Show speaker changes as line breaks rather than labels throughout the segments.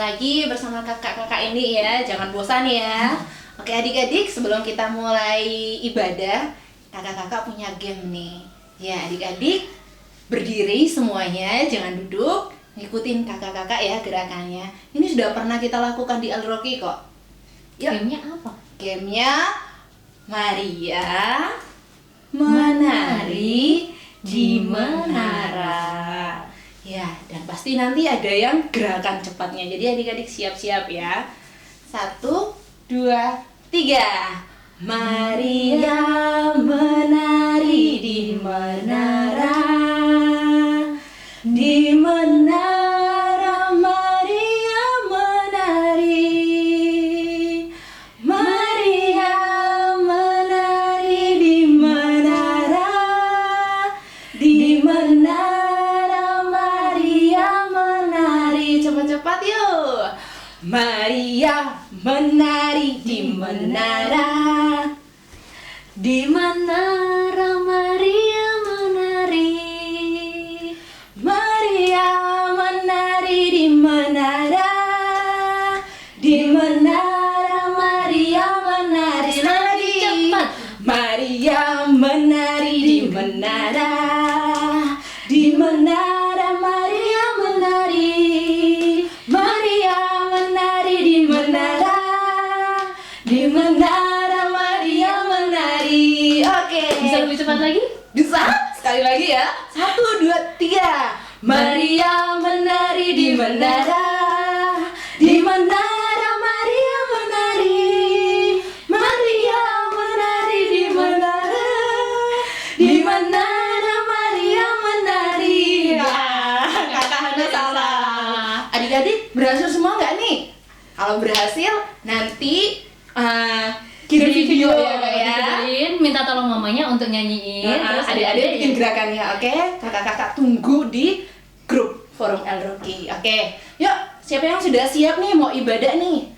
lagi bersama kakak-kakak ini ya, jangan bosan ya. Oke adik-adik, sebelum kita mulai ibadah, kakak-kakak punya game nih. Ya adik-adik, berdiri semuanya, jangan duduk, ngikutin kakak-kakak ya gerakannya. Ini sudah pernah kita lakukan di Al-Roki kok. Yuk.
Gamenya apa?
Gamenya Maria menari di menara. Ya, dan pasti nanti ada yang gerakan cepatnya. Jadi adik-adik siap-siap ya. 1, 2, 3. Maria menari di menara. Di menara Maria menari. Maria menari di menara. Di menara Maria menari. Cepat-cepat yuk. Maria menari di menara.
Di menara Maria menari.
Maria menari di menara. Di menara Maria menari lagi.
Cepat.
Maria menari di menara. Di menara Maria menari. Maria menari di menara. Di menara Maria menari. Oke.
Bisa lebih cepat lagi?
Bisa? Sekali lagi ya. 1, 2, 3. Maria menari di menara. Di menara Maria menari. Maria menari di menara. Di menara Maria menari. Ya, kakak Hana salah. Adik-adik berhasil semua nggak nih? Kalau berhasil nanti kirim video ya kak ya.
Videoin, minta tolong mamanya untuk nyanyiin. Terus
Adik-adik bikin gerakannya, oke? Kakak-kakak tunggu di grup Forum El-Roki, oke? Yuk, siapa yang sudah siap nih mau ibadah nih?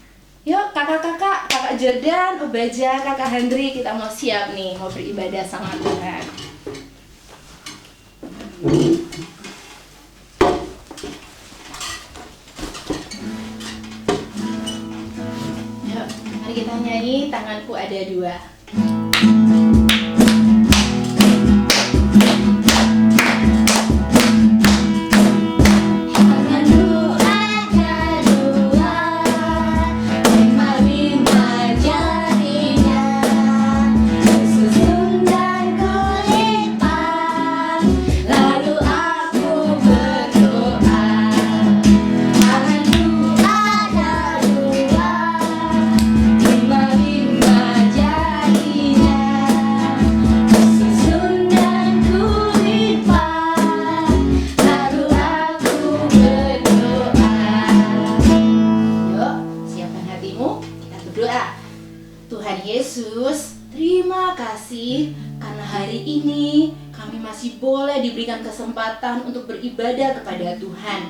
Yuk, kakak-kakak, kakak Jordan, Ubaja, kakak Hendri, kita mau siap nih, mau beribadah sama Tuhan. Yuk, mari kita nyanyi Tanganku Ada Dua. Tuhan Yesus, terima kasih karena hari ini kami masih boleh diberikan kesempatan untuk beribadah kepada Tuhan.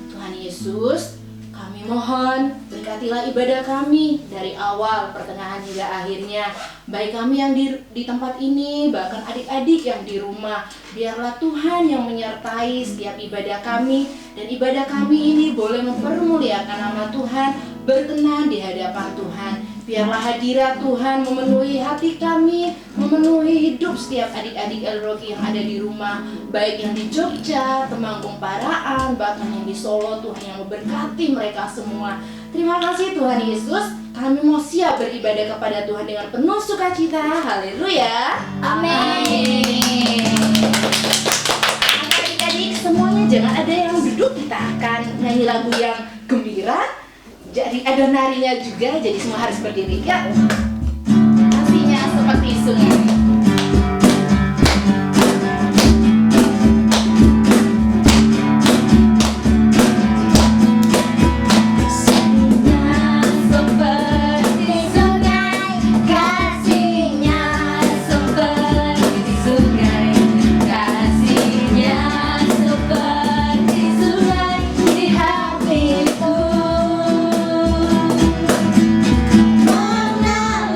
Tuhan Yesus, kami mohon berkatilah ibadah kami dari awal, pertengahan hingga akhirnya. Baik kami yang di tempat ini, bahkan adik-adik yang di rumah. Biarlah Tuhan yang menyertai setiap ibadah kami, dan ibadah kami ini boleh mempermuliakan nama Tuhan, berkenan di hadapan Tuhan. Biarlah hadirat Tuhan memenuhi hati kami, memenuhi hidup setiap adik-adik El-Roki yang ada di rumah, baik yang di Jogja, Temanggung Paraan, bahkan yang di Solo. Tuhan yang memberkati mereka semua. Terima kasih Tuhan Yesus, kami mau siap beribadah kepada Tuhan dengan penuh sukacita. Haleluya. Amin. Adik-adik semuanya jangan ada yang duduk, kita akan nyanyi lagu yang gembira. Jadi ada narinya juga, jadi semua harus berdiri ya. Nasinya seperti sungai.
Mana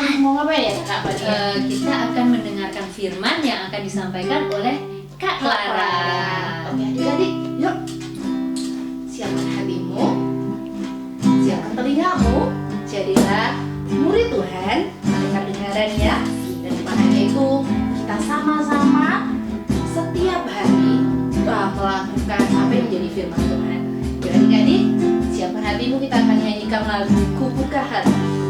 mau ngapain ya Kak Fadli?
Kita akan mendengarkan firman yang akan disampaikan oleh Kak Clara.
Oke adik-adik, yuk siapkan hatimu, siapkan telingamu, jadilah murid Tuhan, dengar-dengaran ya. Dan bukan hanya itu, kita sama-sama setiap hari melakukan apa yang menjadi firman Tuhan. Yuk adik-adik, siapkan hatimu, kita akan nyanyikan lagu Ku Buka Hati.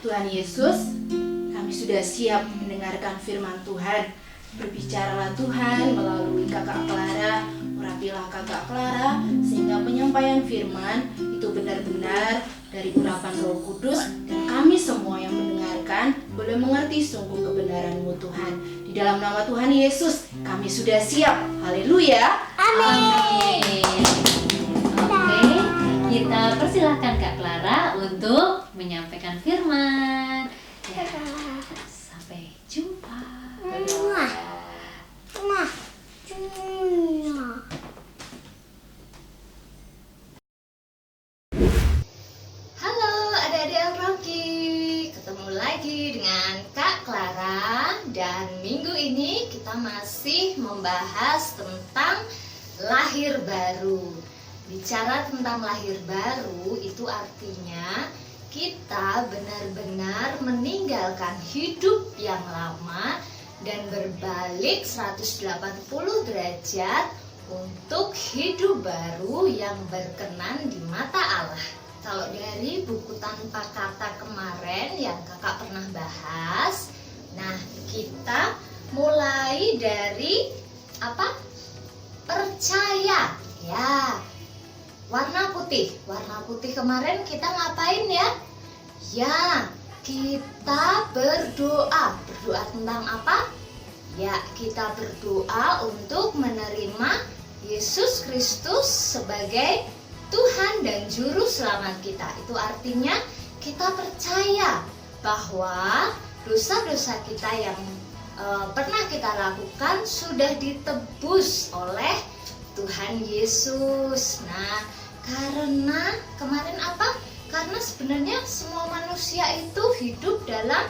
Tuhan Yesus, kami sudah siap mendengarkan firman Tuhan. Berbicaralah Tuhan melalui kakak Clara, urapilah kakak Clara, sehingga penyampaian firman itu benar-benar dari urapan Roh Kudus, dan kami semua yang mendengarkan boleh mengerti sungguh kebenaran-Mu Tuhan. Di dalam nama Tuhan Yesus, kami sudah siap. Haleluya.
Amin. Oke, kita persilahkan Kak Clara untuk menyampaikan firman. Ya, sampai jumpa.
Halo adik-adik Rocky, ketemu lagi dengan Kak Clara, dan minggu ini ini kita masih membahas tentang lahir baru. Bicara tentang lahir baru itu artinya kita benar-benar meninggalkan hidup yang lama dan berbalik 180 derajat untuk hidup baru yang berkenan di mata Allah. Kalau dari buku tanpa kata kemarin yang kakak pernah bahas, nah kita mulai dari apa? Percaya, ya. Warna putih kemarin kita ngapain ya? Ya, kita berdoa. Berdoa tentang apa? Ya, kita berdoa untuk menerima Yesus Kristus sebagai Tuhan dan Juru Selamat kita. Itu artinya kita percaya bahwa dosa-dosa kita yang pernah kita lakukan sudah ditebus oleh Tuhan Yesus. Nah, karena kemarin apa? Karena sebenarnya semua manusia itu hidup dalam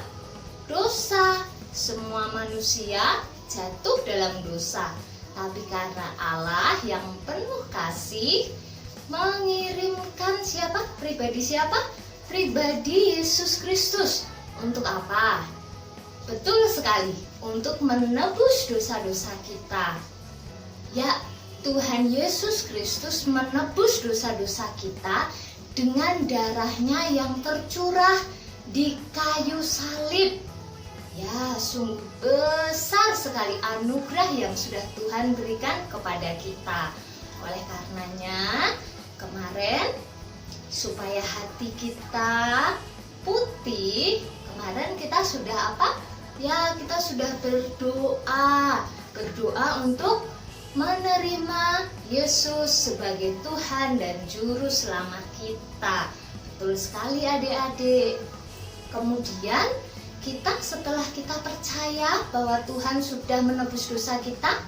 dosa. Semua manusia jatuh dalam dosa. Tapi karena Allah yang penuh kasih mengirimkan siapa? Pribadi siapa? Pribadi Yesus Kristus. Untuk apa? Betul sekali, untuk menebus dosa-dosa kita. Ya, Tuhan Yesus Kristus menebus dosa-dosa kita dengan darahnya yang tercurah di kayu salib. Ya, sungguh besar sekali anugerah yang sudah Tuhan berikan kepada kita. Oleh karenanya, kemarin supaya hati kita putih, kemarin kita sudah apa? Ya, kita sudah berdoa untuk menerima Yesus sebagai Tuhan dan Juru Selamat kita. Betul sekali adik-adik. Kemudian kita setelah kita percaya bahwa Tuhan sudah menebus dosa kita,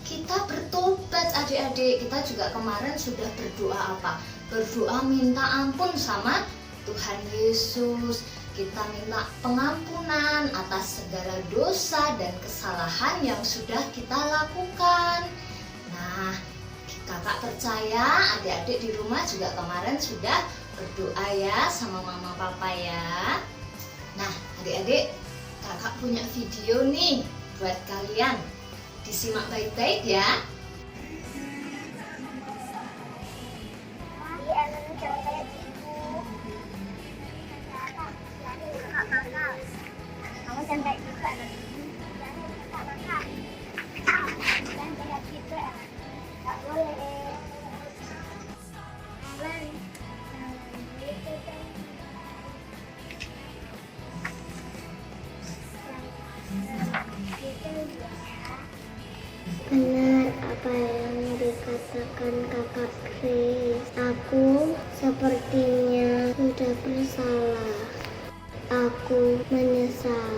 kita bertobat adik-adik. Kita juga kemarin sudah berdoa apa? Berdoa minta ampun sama Tuhan Yesus. Kita minta pengampunan atas segala dosa dan kesalahan yang sudah kita lakukan. Nah, kakak percaya adik-adik di rumah juga kemarin sudah berdoa ya sama mama papa ya. Nah, adik-adik, kakak punya video nih buat kalian. Disimak baik-baik ya.
Kamu cantik juga nanti. Jangan kayak gitu ya. Gak boleh.
Benar apa yang dikatakan kakak Chris. Aku sepertinya sudah bersalah. Aku menyesal.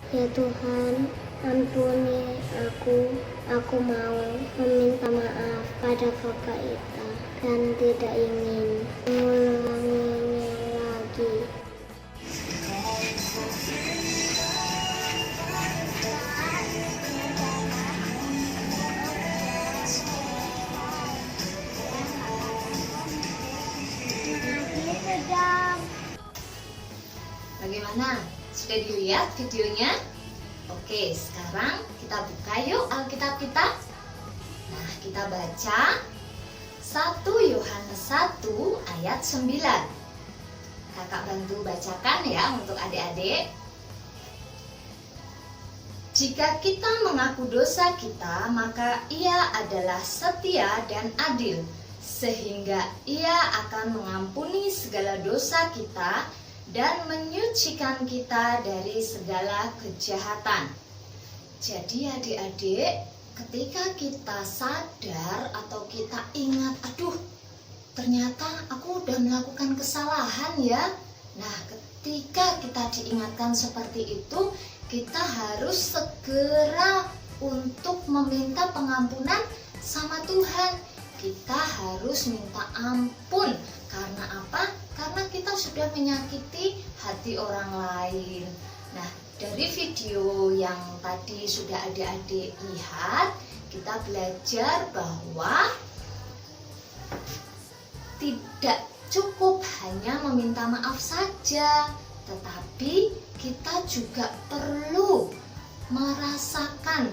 Ya Tuhan, ampuni aku. Aku mau meminta maaf pada kakak Ita dan tidak ingin mengulanginya lagi.
Bagaimana? Sudah dilihat videonya? Oke, sekarang kita buka yuk Alkitab kita. Nah, kita baca 1 Yohanes 1 ayat 9. Kakak bantu bacakan ya untuk adik-adik. Jika kita mengaku dosa kita, maka Ia adalah setia dan adil, sehingga Ia akan mengampuni segala dosa kita dan menyucikan kita dari segala kejahatan. Jadi adik-adik, ketika kita sadar atau kita ingat, aduh ternyata aku udah melakukan kesalahan ya. Nah, ketika kita diingatkan seperti itu, kita harus segera untuk meminta pengampunan sama Tuhan. Kita harus minta ampun. Karena apa? Karena kita sudah menyakiti hati orang lain. Nah, dari video yang tadi sudah adik-adik lihat, kita belajar bahwa tidak cukup hanya meminta maaf saja, tetapi kita juga perlu merasakan,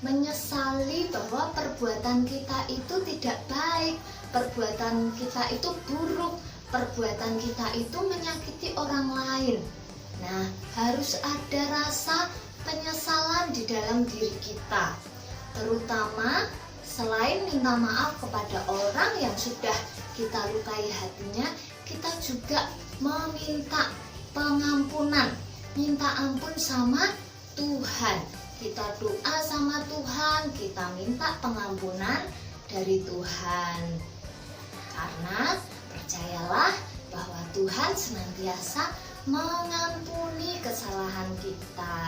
menyesali bahwa perbuatan kita itu tidak baik, perbuatan kita itu buruk, perbuatan kita itu menyakiti orang lain. Nah, harus ada rasa penyesalan di dalam diri kita, terutama selain minta maaf kepada orang yang sudah kita lukai hatinya, kita juga meminta pengampunan, minta ampun sama Tuhan. Kita doa sama Tuhan, kita minta pengampunan dari Tuhan. Karena percayalah bahwa Tuhan senantiasa mengampuni kesalahan kita.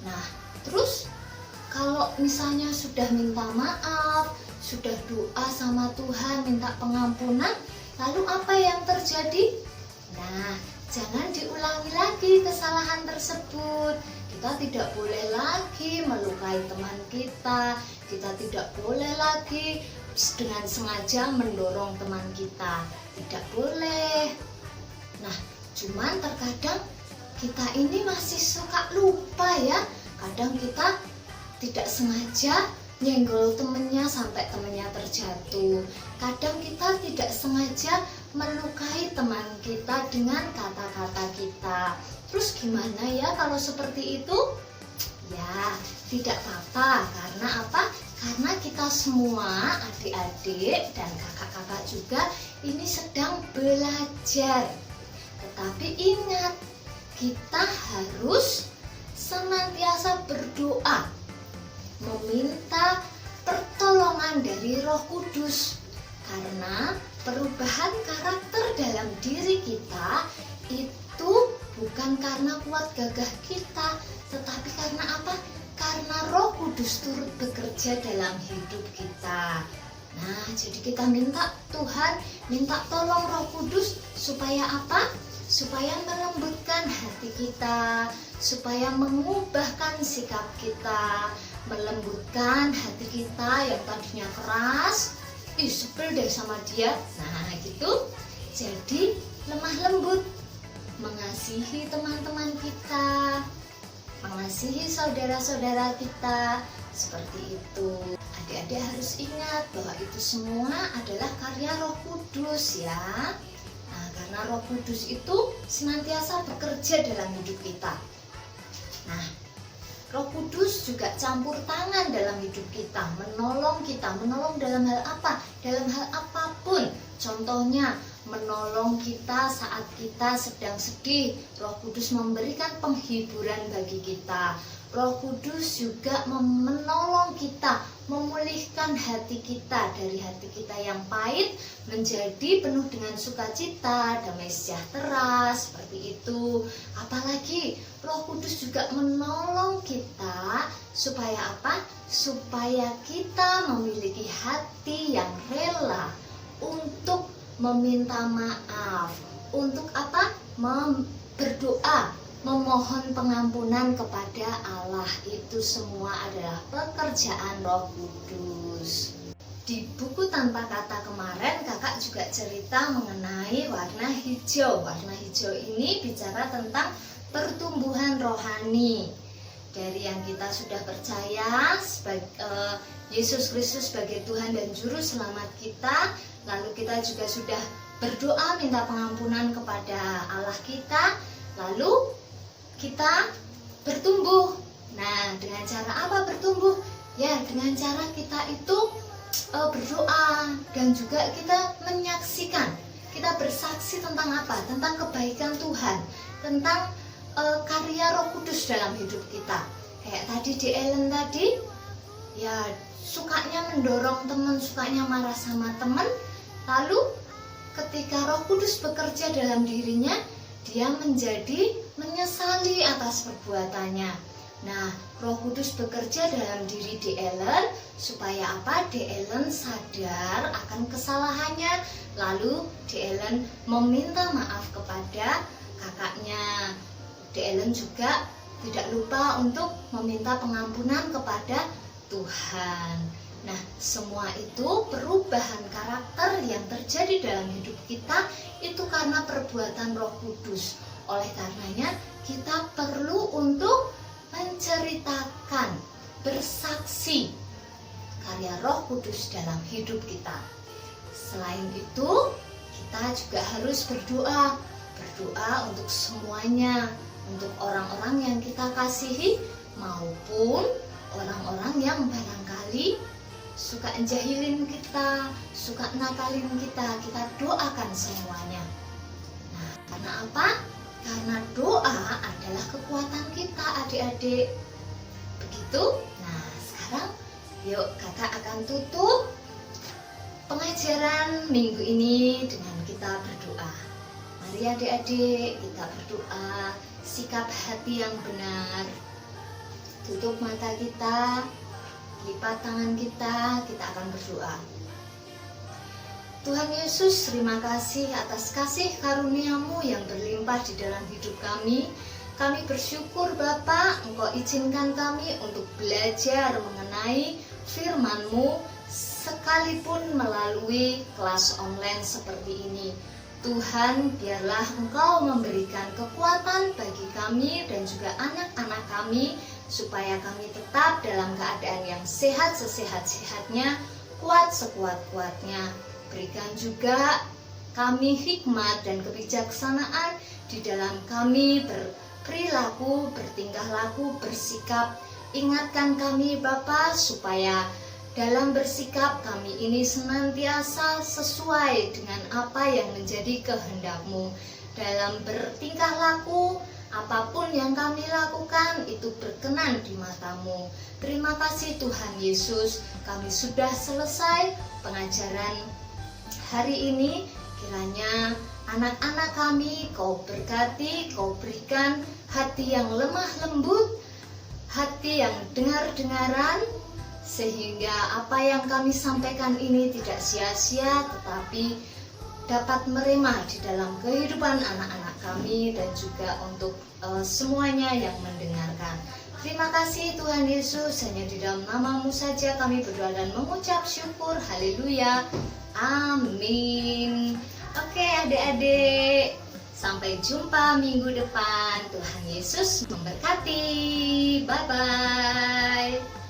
Nah, terus kalau misalnya sudah minta maaf, sudah doa sama Tuhan, minta pengampunan, lalu apa yang terjadi? Nah, jangan diulangi lagi kesalahan tersebut. Kita tidak boleh lagi melukai teman kita. Kita tidak boleh lagi dengan sengaja mendorong teman kita. Tidak boleh. Nah, cuman terkadang kita ini masih suka lupa ya. Kadang kita tidak sengaja nyenggol temennya sampai temennya terjatuh. Kadang kita tidak sengaja melukai teman kita dengan kata-kata kita. Terus gimana ya kalau seperti itu? Ya, tidak apa-apa. Karena apa? Karena kita semua, adik-adik dan kakak-kakak juga ini sedang belajar. Tetapi ingat, kita harus senantiasa berdoa, meminta pertolongan dari Roh Kudus. Karena perubahan karakter dalam diri kita itu bukan karena kuat gagah kita, tetapi karena apa? Karena Roh Kudus turut bekerja dalam hidup kita. Nah, jadi kita minta Tuhan, minta tolong Roh Kudus supaya apa? Supaya melembutkan hati kita, supaya mengubahkan sikap kita, melembutkan hati kita yang tadinya keras, sebel deh sama dia. Nah, gitu. Jadi lemah lembut, mengasihi teman-teman kita, mengasihi saudara-saudara kita, seperti itu. Adik-adik harus ingat bahwa itu semua adalah karya Roh Kudus ya. Nah, karena Roh Kudus itu senantiasa bekerja dalam hidup kita. Nah, Roh Kudus juga campur tangan dalam hidup kita, menolong dalam hal apa? Dalam hal apapun. Contohnya, menolong kita saat kita sedang sedih. Roh Kudus memberikan penghiburan bagi kita. Roh Kudus juga menolong kita, memulihkan hati kita dari hati kita yang pahit menjadi penuh dengan sukacita, damai sejahtera, seperti itu. Apalagi Roh Kudus juga menolong kita supaya apa? Supaya kita memiliki hati yang rela untuk meminta maaf. Untuk apa? Berdoa, memohon pengampunan kepada Allah. Itu semua adalah pekerjaan Roh Kudus. Di buku Tanpa Kata kemarin kakak juga cerita mengenai warna hijau. Warna hijau ini bicara tentang pertumbuhan rohani. Dari yang kita sudah percaya Yesus Kristus sebagai Tuhan dan Juru Selamat kita, lalu kita juga sudah berdoa minta pengampunan kepada Allah kita, lalu kita bertumbuh. Nah, dengan cara apa bertumbuh? Ya, dengan cara kita itu berdoa dan juga kita menyaksikan. Kita bersaksi tentang apa? Tentang kebaikan Tuhan, tentang karya Roh Kudus dalam hidup kita. Kayak tadi di Ellen tadi, ya sukanya mendorong teman, sukanya marah sama teman. Lalu ketika Roh Kudus bekerja dalam dirinya, dia menjadi menyesali atas perbuatannya. Nah, Roh Kudus bekerja dalam diri di Ellen supaya apa? Di Ellen sadar akan kesalahannya, lalu di Ellen meminta maaf kepada kakaknya. De Ellen juga tidak lupa untuk meminta pengampunan kepada Tuhan. Nah, semua itu perubahan karakter yang terjadi dalam hidup kita itu karena perbuatan Roh Kudus. Oleh karenanya, kita perlu untuk menceritakan, bersaksi karya Roh Kudus dalam hidup kita. Selain itu, kita juga harus berdoa untuk semuanya, untuk orang-orang yang kita kasihi maupun orang-orang yang barangkali suka jahilin kita, suka nakalin kita doakan semuanya. Nah, karena apa? Karena doa adalah kekuatan kita, adik-adik. Begitu? Nah, sekarang yuk kakak akan tutup pengajaran minggu ini dengan kita berdoa. Mari adik-adik kita berdoa, sikap hati yang benar. Tutup mata kita, lipat tangan kita akan berdoa. Tuhan Yesus, terima kasih atas kasih karunia-Mu yang berlimpah di dalam hidup kami. Kami bersyukur Bapa, Engkau izinkan kami untuk belajar mengenai firman-Mu sekalipun melalui kelas online seperti ini. Tuhan, biarlah Engkau memberikan kekuatan bagi kami dan juga anak-anak kami supaya kami tetap dalam keadaan yang sehat sesehat-sehatnya, kuat sekuat-kuatnya. Berikan juga kami hikmat dan kebijaksanaan di dalam kami berperilaku, bertingkah laku, bersikap. Ingatkan kami Bapa supaya dalam bersikap kami ini senantiasa sesuai dengan apa yang menjadi kehendak-Mu. Dalam bertingkah laku, apapun yang kami lakukan itu berkenan di mata-Mu. Terima kasih Tuhan Yesus, kami sudah selesai pengajaran hari ini. Kiranya anak-anak kami Kau berkati, Kau berikan hati yang lemah lembut, hati yang dengar-dengaran, sehingga apa yang kami sampaikan ini tidak sia-sia tetapi dapat merema di dalam kehidupan anak-anak kami dan juga untuk semuanya yang mendengarkan. Terima kasih Tuhan Yesus, hanya di dalam nama-Mu saja kami berdoa dan mengucap syukur. Haleluya. Amin. Oke adik-adik, sampai jumpa minggu depan. Tuhan Yesus memberkati. Bye-bye.